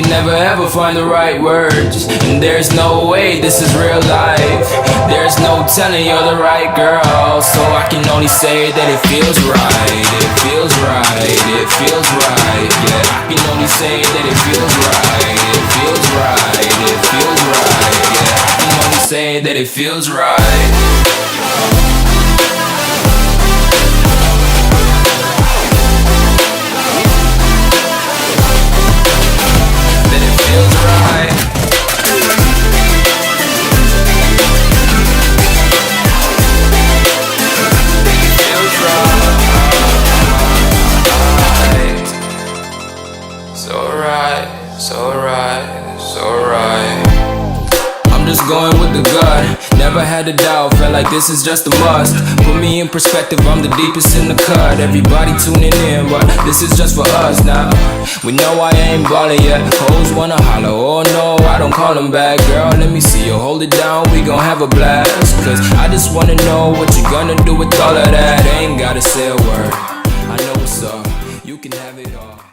can never ever find the right words, and there's no way this is real life. There's no telling you're the right girl, so I can only say that it feels right. It feels right, it feels right, yeah. I can only say that it feels right. It feels right, it feels right, yeah. I can only say that it feels right. So right. I'm just going with the gut, never had a doubt, felt like this is just a must. Put me in perspective, I'm the deepest in the cut. Everybody tuning in, but this is just for us now. We know I ain't ballin' yet, hoes wanna holler, oh no, I don't call them back. Girl, let me see you hold it down, we gon' have a blast. Cause I just wanna know what you gonna do with all of that. Ain't gotta say a word, I know what's up, you can have it all.